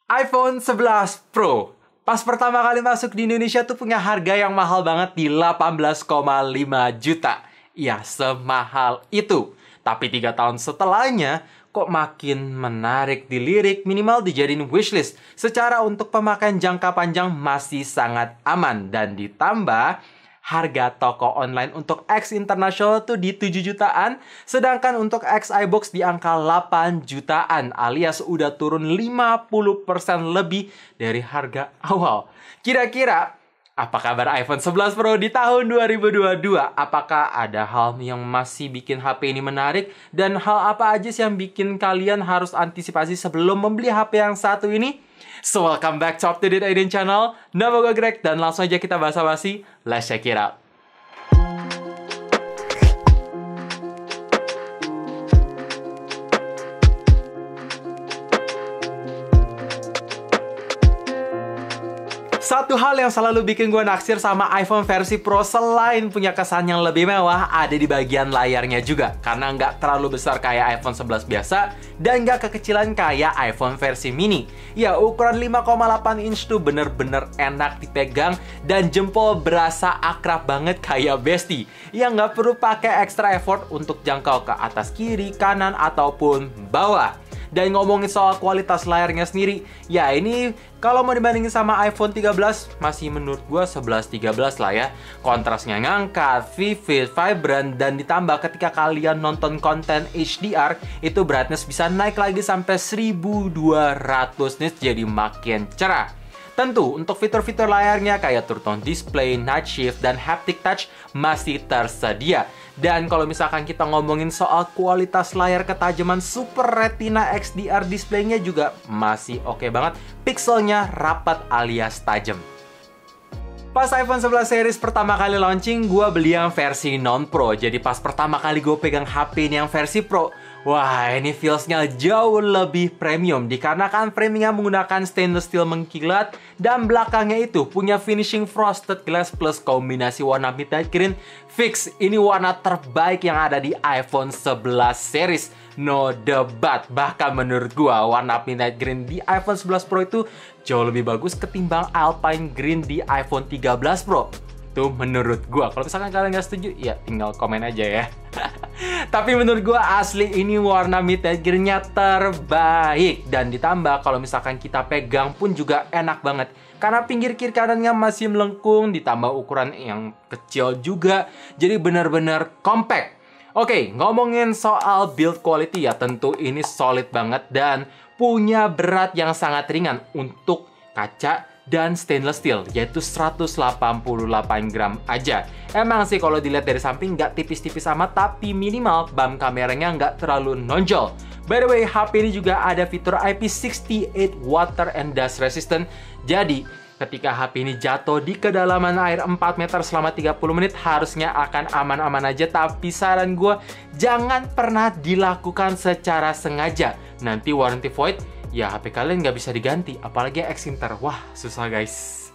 iPhone 11 Pro. Pas pertama kali masuk di Indonesia tuh punya harga yang mahal banget di 18,5 juta. Ya, semahal itu. Tapi 3 tahun setelahnya, kok makin menarik dilirik, minimal dijadiin wishlist. Secara untuk pemakaian jangka panjang masih sangat aman. Dan ditambah, harga toko online untuk X internasional tuh di 7 jutaan, sedangkan untuk X iBox di angka 8 jutaan, alias udah turun 50% lebih dari harga awal. Kira-kira, apa kabar iPhone 11 Pro di tahun 2022? Apakah ada hal yang masih bikin HP ini menarik? Dan hal apa aja sih yang bikin kalian harus antisipasi sebelum membeli HP yang satu ini? So, welcome back to Up To Date Aiden Channel. Nama gue Greg, dan langsung aja kita basa-basi. Let's check it out. Satu hal yang selalu bikin gue naksir sama iPhone versi Pro selain punya kesan yang lebih mewah, ada di bagian layarnya juga. Karena nggak terlalu besar kayak iPhone 11 biasa, dan nggak kekecilan kayak iPhone versi mini. Ya, ukuran 5,8 inch tuh bener-bener enak dipegang, dan jempol berasa akrab banget kayak bestie. Yang nggak perlu pakai extra effort untuk jangkau ke atas kiri, kanan, ataupun bawah. Dan ngomongin soal kualitas layarnya sendiri, ya ini kalau mau dibandingin sama iPhone 13, masih menurut gue 11-13 lah ya. Kontrasnya ngangkat, vivid, vibrant, dan ditambah ketika kalian nonton konten HDR, itu brightness bisa naik lagi sampai 1200 nits, jadi makin cerah. Tentu, untuk fitur-fitur layarnya kayak True Tone Display, Night Shift, dan Haptic Touch masih tersedia. Dan kalau misalkan kita ngomongin soal kualitas layar ketajaman Super Retina XDR displaynya juga masih oke banget. Pixelnya rapat alias tajam. Pas iPhone 11 series pertama kali launching, gue beli yang versi non-Pro. Jadi pas pertama kali gue pegang HP ini yang versi Pro, wah, ini feelsnya jauh lebih premium dikarenakan framingnya menggunakan stainless steel mengkilat dan belakangnya itu punya finishing frosted glass plus kombinasi warna midnight green. Fix, ini warna terbaik yang ada di iPhone 11 series. No debat. Bahkan menurut gua warna midnight green di iPhone 11 Pro itu jauh lebih bagus ketimbang Alpine Green di iPhone 13 Pro. Tuh menurut gua. Kalau misalkan kalian nggak setuju, ya tinggal komen aja ya. Tapi menurut gua asli ini warna midnight green-nya terbaik. Dan ditambah kalau misalkan kita pegang pun juga enak banget. Karena pinggir kiri kanannya masih melengkung, ditambah ukuran yang kecil juga. Jadi benar-benar compact. Oke, ngomongin soal build quality ya, tentu ini solid banget dan punya berat yang sangat ringan untuk kaca dan stainless steel, yaitu 188 gram aja. Emang sih kalau dilihat dari samping nggak tipis-tipis amat, tapi minimal bump kameranya nggak terlalu nonjol. By the way, HP ini juga ada fitur IP68 water and dust resistant. Jadi, ketika HP ini jatuh di kedalaman air 4 meter selama 30 menit, harusnya akan aman-aman aja. Tapi saran gue, jangan pernah dilakukan secara sengaja. Nanti warranty void, ya HP kalian nggak bisa diganti. Apalagi X-Inter. Wah, susah guys.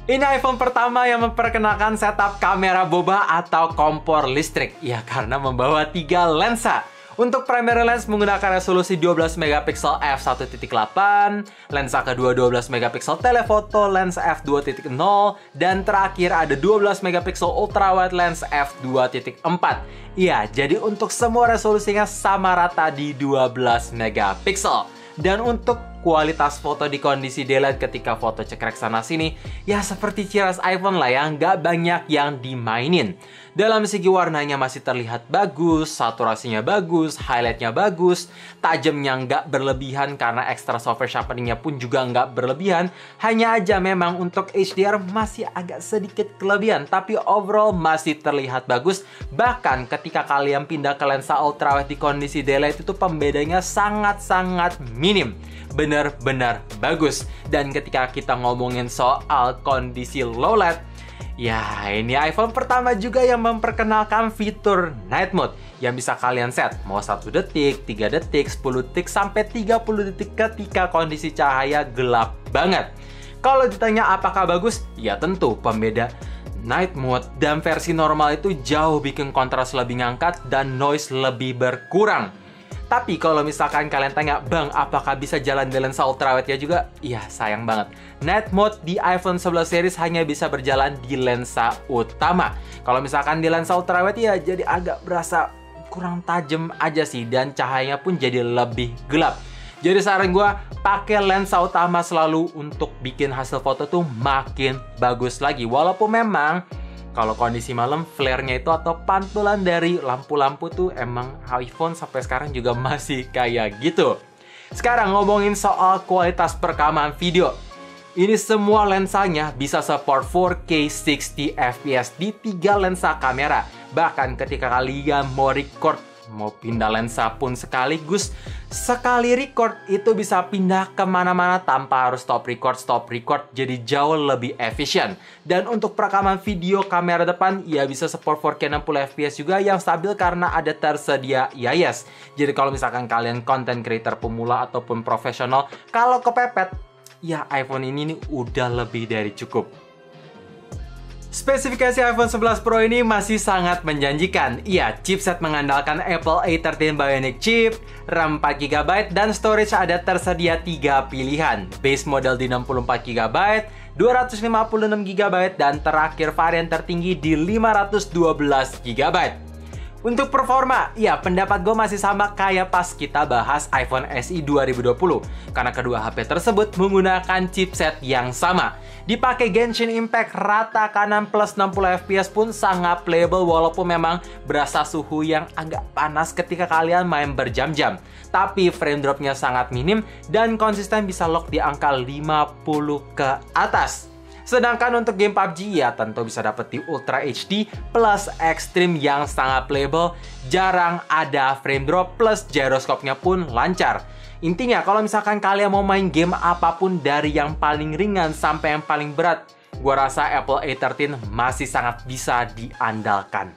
Ini iPhone pertama yang memperkenalkan setup kamera boba atau kompor listrik. Ya, karena membawa 3 lensa. Untuk primary lens menggunakan resolusi 12 megapiksel f1.8, lensa kedua 12 megapiksel telephoto lens f2.0, dan terakhir ada 12 megapiksel ultrawide lens f2.4. Iya, jadi untuk semua resolusinya sama rata di 12 megapiksel. Dan untuk kualitas foto di kondisi daylight ketika foto cekrek sana sini, ya seperti ciras iPhone lah ya, nggak banyak yang dimainin. Dalam segi warnanya masih terlihat bagus, saturasinya bagus, highlightnya bagus, tajamnya nggak berlebihan karena extra software sharpeningnya pun juga nggak berlebihan. Hanya aja memang untuk HDR masih agak sedikit kelebihan, tapi overall masih terlihat bagus. Bahkan ketika kalian pindah ke lensa ultrawide di kondisi daylight itu pembedanya sangat-sangat minim. Benar-benar bagus. Dan ketika kita ngomongin soal kondisi low light, ya ini iPhone pertama juga yang memperkenalkan fitur Night Mode yang bisa kalian set mau 1 detik, 3 detik, 10 detik, sampai 30 detik ketika kondisi cahaya gelap banget. Kalau ditanya apakah bagus, ya tentu pembeda Night Mode dan versi normal itu jauh bikin kontras lebih ngangkat dan noise lebih berkurang. Tapi kalau misalkan kalian tanya, Bang, apakah bisa jalan di lensa ultrawide ya juga? Iya, sayang banget. Night mode di iPhone 11 series hanya bisa berjalan di lensa utama. Kalau misalkan di lensa ultrawide ya jadi agak berasa kurang tajam aja sih, dan cahayanya pun jadi lebih gelap. Jadi saran gue, pakai lensa utama selalu untuk bikin hasil foto tuh makin bagus lagi. Walaupun memang kalau kondisi malam, flare-nya itu atau pantulan dari lampu-lampu tuh emang iPhone sampai sekarang juga masih kayak gitu. Sekarang ngomongin soal kualitas perekaman video. Ini semua lensanya bisa support 4K 60 fps di 3 lensa kamera. Bahkan ketika kalian mau record, mau pindah lensa pun sekaligus, sekali record itu bisa pindah kemana-mana tanpa harus stop record, jadi jauh lebih efisien. Dan untuk perekaman video kamera depan, ya bisa support 4K 60 fps juga yang stabil karena ada tersedia IIS. Jadi kalau misalkan kalian content creator pemula ataupun profesional, kalau kepepet, ya iPhone ini nih udah lebih dari cukup. Spesifikasi iPhone 11 Pro ini masih sangat menjanjikan. Iya, chipset mengandalkan Apple A13 Bionic Chip, RAM 4GB, dan storage ada tersedia 3 pilihan. Base model di 64GB, 256GB, dan terakhir varian tertinggi di 512GB. Untuk performa, ya pendapat gue masih sama kayak pas kita bahas iPhone SE 2020. Karena kedua HP tersebut menggunakan chipset yang sama. Dipakai Genshin Impact rata kanan plus 60 fps pun sangat playable, walaupun memang berasa suhu yang agak panas ketika kalian main berjam-jam. Tapi frame dropnya sangat minim dan konsisten bisa lock di angka 50 ke atas. Sedangkan untuk game PUBG ya tentu bisa dapet di Ultra HD plus Extreme yang sangat playable, jarang ada frame drop plus gyroscope-nya pun lancar. Intinya kalau misalkan kalian mau main game apapun dari yang paling ringan sampai yang paling berat, gua rasa Apple A13 masih sangat bisa diandalkan.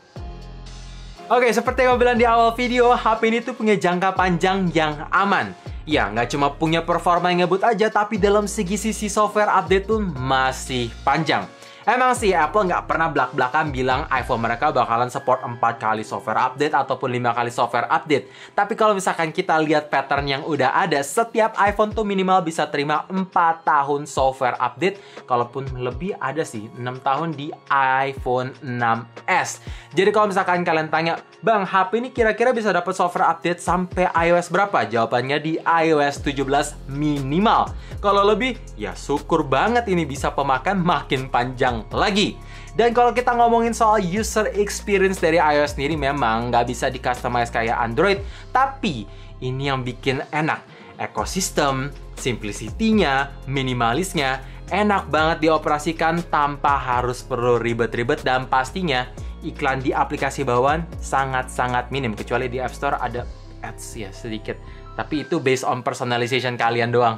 Oke, seperti yang gue bilang di awal video, HP ini tuh punya jangka panjang yang aman. Ya, nggak cuma punya performa yang ngebut aja, tapi dalam segi sisi software update pun masih panjang. Emang sih Apple nggak pernah belak-belakan bilang iPhone mereka bakalan support 4 kali software update ataupun 5 kali software update. Tapi kalau misalkan kita lihat pattern yang udah ada, setiap iPhone tuh minimal bisa terima 4 tahun software update. Kalaupun lebih ada sih 6 tahun di iPhone 6s. Jadi kalau misalkan kalian tanya, Bang, HP ini kira-kira bisa dapat software update sampai iOS berapa? Jawabannya di iOS 17 minimal. Kalau lebih, ya syukur banget ini bisa pemakaian makin panjang lagi. Dan kalau kita ngomongin soal user experience dari iOS sendiri, memang nggak bisa di-customize kayak Android, tapi ini yang bikin enak. Ekosistem, simplicity-nya, minimalisnya, enak banget dioperasikan tanpa harus perlu ribet-ribet, dan pastinya iklan di aplikasi bawaan sangat-sangat minim, kecuali di App Store ada ads ya sedikit, tapi itu based on personalization kalian doang.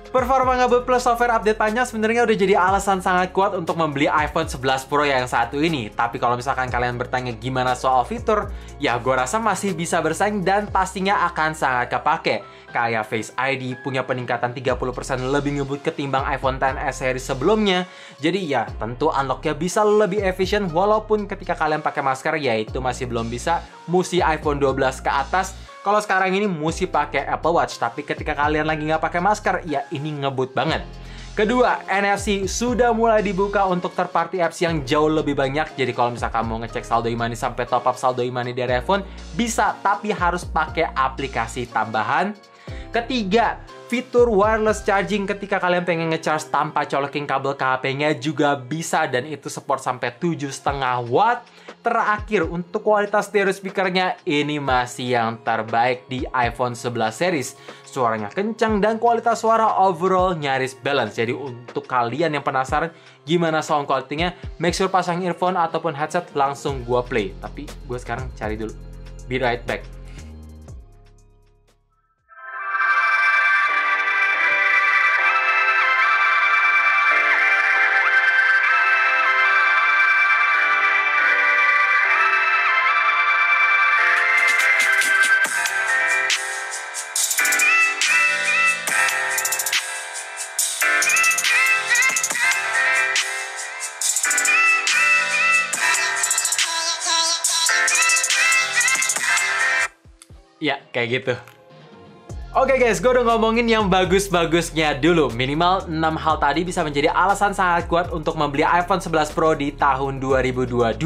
Performa ngebut plus software update panjang sebenarnya udah jadi alasan sangat kuat untuk membeli iPhone 11 Pro yang satu ini. Tapi kalau misalkan kalian bertanya gimana soal fitur, ya gue rasa masih bisa bersaing dan pastinya akan sangat kepake. Kayak Face ID punya peningkatan 30% lebih ngebut ketimbang iPhone XS seri sebelumnya. Jadi ya tentu unlock-nya bisa lebih efisien, walaupun ketika kalian pakai masker ya itu masih belum bisa. Musti iPhone 12 ke atas. Kalau sekarang ini mesti pakai Apple Watch, tapi ketika kalian lagi nggak pakai masker, ya ini ngebut banget. Kedua, NFC sudah mulai dibuka untuk third party apps yang jauh lebih banyak. Jadi kalau misalkan mau ngecek saldo e-money sampai top up saldo e-money dari iPhone, bisa, tapi harus pakai aplikasi tambahan. Ketiga, fitur wireless charging ketika kalian pengen ngecharge tanpa colokin kabel ke HP-nya juga bisa, dan itu support sampai 7,5 watt. Terakhir, untuk kualitas stereo speakernya ini masih yang terbaik di iPhone 11 series. Suaranya kencang dan kualitas suara overall nyaris balance. Jadi untuk kalian yang penasaran gimana sound quality-nya, make sure pasang earphone ataupun headset, langsung gua play. Tapi gue sekarang cari dulu. Be right back. Ya, kayak gitu. Oke guys, gue udah ngomongin yang bagus-bagusnya dulu. Minimal 6 hal tadi bisa menjadi alasan sangat kuat untuk membeli iPhone 11 Pro di tahun 2022.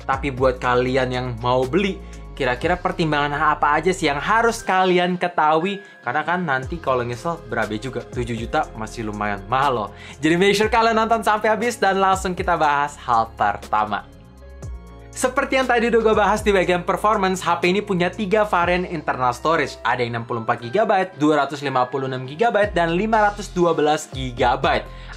Tapi buat kalian yang mau beli, kira-kira pertimbangan apa aja sih yang harus kalian ketahui? Karena kan nanti kalau nyesel berabe juga. 7 juta masih lumayan mahal loh. Jadi make sure kalian nonton sampai habis dan langsung kita bahas hal pertama. Seperti yang tadi udah gue bahas di bagian performance, HP ini punya 3 varian internal storage. Ada yang 64GB, 256GB, dan 512GB.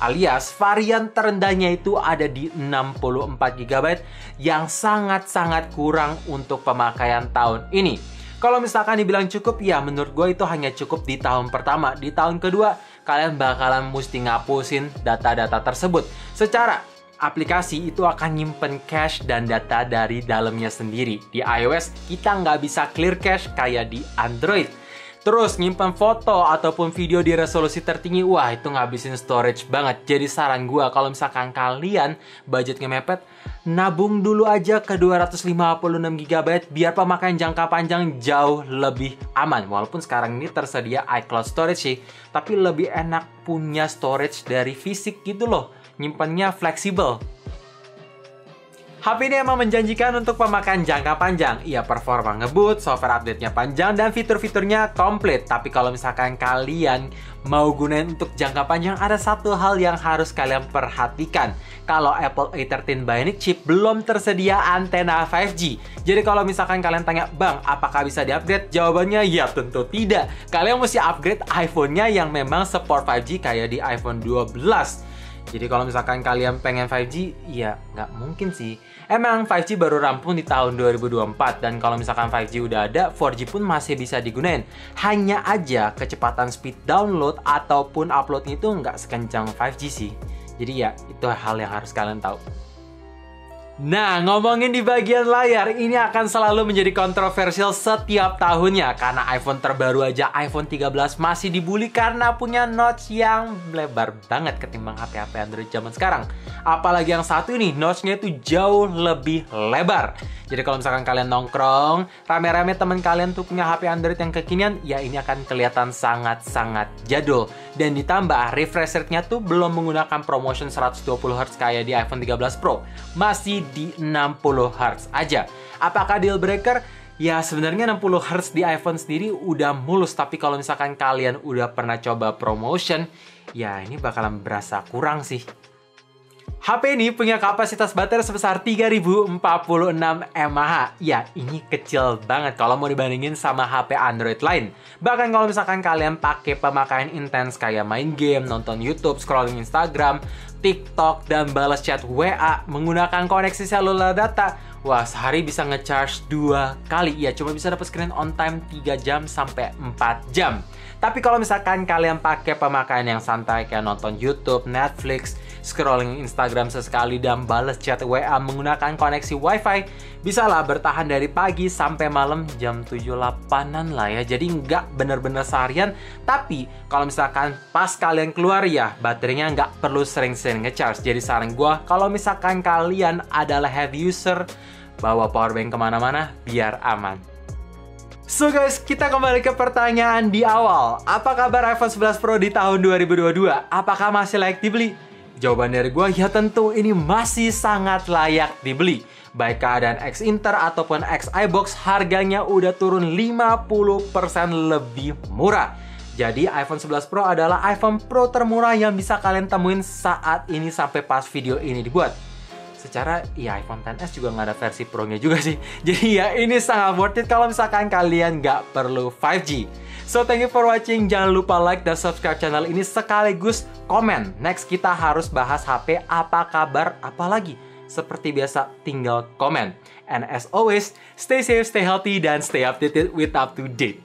Alias varian terendahnya itu ada di 64GB yang sangat-sangat kurang untuk pemakaian tahun ini. Kalau misalkan dibilang cukup, ya menurut gue itu hanya cukup di tahun pertama. Di tahun kedua, kalian bakalan mesti ngapusin data-data tersebut. Secara aplikasi itu akan nyimpen cache dan data dari dalamnya sendiri. Di iOS, kita nggak bisa clear cache kayak di Android. Terus, nyimpen foto ataupun video di resolusi tertinggi, wah itu ngabisin storage banget. Jadi saran gue, kalau misalkan kalian budgetnya mepet, nabung dulu aja ke 256GB biar pemakaian jangka panjang jauh lebih aman. Walaupun sekarang ini tersedia iCloud storage sih, tapi lebih enak punya storage dari fisik gitu loh. Nyimpannya fleksibel. HP ini emang menjanjikan untuk pemakaian jangka panjang. Iya, performa ngebut, software update-nya panjang, dan fitur-fiturnya komplit. Tapi kalau misalkan kalian mau gunain untuk jangka panjang, ada satu hal yang harus kalian perhatikan. Kalau Apple A13 Bionic Chip belum tersedia antena 5G. Jadi kalau misalkan kalian tanya, Bang, apakah bisa di-upgrade? Jawabannya ya tentu tidak. Kalian mesti upgrade iPhone-nya yang memang support 5G kayak di iPhone 12. Jadi kalau misalkan kalian pengen 5G, ya nggak mungkin sih. Emang 5G baru rampung di tahun 2024, dan kalau misalkan 5G udah ada, 4G pun masih bisa digunain. Hanya aja kecepatan speed download ataupun uploadnya itu nggak sekencang 5G sih. Jadi ya, itu hal yang harus kalian tahu. Nah, ngomongin di bagian layar, ini akan selalu menjadi kontroversial setiap tahunnya. Karena iPhone terbaru aja, iPhone 13 masih dibully karena punya notch yang lebar banget ketimbang HP-HP Android zaman sekarang. Apalagi yang satu ini, notch-nya itu jauh lebih lebar. Jadi kalau misalkan kalian nongkrong, rame-rame teman kalian tuh punya HP Android yang kekinian, ya ini akan kelihatan sangat-sangat jadul. Dan ditambah, refresh rate-nya tuh belum menggunakan promotion 120Hz kayak di iPhone 13 Pro. Masih di 60Hz aja. Apakah deal breaker? Ya sebenarnya 60Hz di iPhone sendiri udah mulus, tapi kalau misalkan kalian udah pernah coba promotion, ya ini bakalan berasa kurang sih. HP ini punya kapasitas baterai sebesar 3046 mAh. Ya, ini kecil banget kalau mau dibandingin sama HP Android lain. Bahkan kalau misalkan kalian pakai pemakaian intens kayak main game, nonton YouTube, scrolling Instagram, TikTok, dan balas chat WA menggunakan koneksi seluler data, wah sehari bisa ngecharge 2 kali. Ya, cuma bisa dapat screen on time 3 jam sampai 4 jam. Tapi kalau misalkan kalian pakai pemakaian yang santai kayak nonton YouTube, Netflix, scrolling Instagram sesekali, dan balas chat WA menggunakan koneksi WiFi, bisalah bertahan dari pagi sampai malam jam 7-8an lah ya. Jadi nggak bener-bener seharian. Tapi kalau misalkan pas kalian keluar ya, baterainya nggak perlu sering-sering ngecharge. Jadi saran gue, kalau misalkan kalian adalah heavy user, bawa powerbank kemana-mana biar aman. So guys, kita kembali ke pertanyaan di awal. Apa kabar iPhone 11 Pro di tahun 2022? Apakah masih layak dibeli? Jawaban dari gue, ya tentu ini masih sangat layak dibeli. Baik keadaan X Inter ataupun X iBox, harganya udah turun 50% lebih murah. Jadi iPhone 11 Pro adalah iPhone Pro termurah yang bisa kalian temuin saat ini sampai pas video ini dibuat. Secara ya iPhone XS juga nggak ada versi Pro-nya juga sih. Jadi ya ini sangat worth it kalau misalkan kalian nggak perlu 5G. So thank you for watching. Jangan lupa like dan subscribe channel ini sekaligus komen. Next kita harus bahas HP apa kabar apalagi. Seperti biasa tinggal komen. And as always, stay safe, stay healthy, dan stay updated with up to date.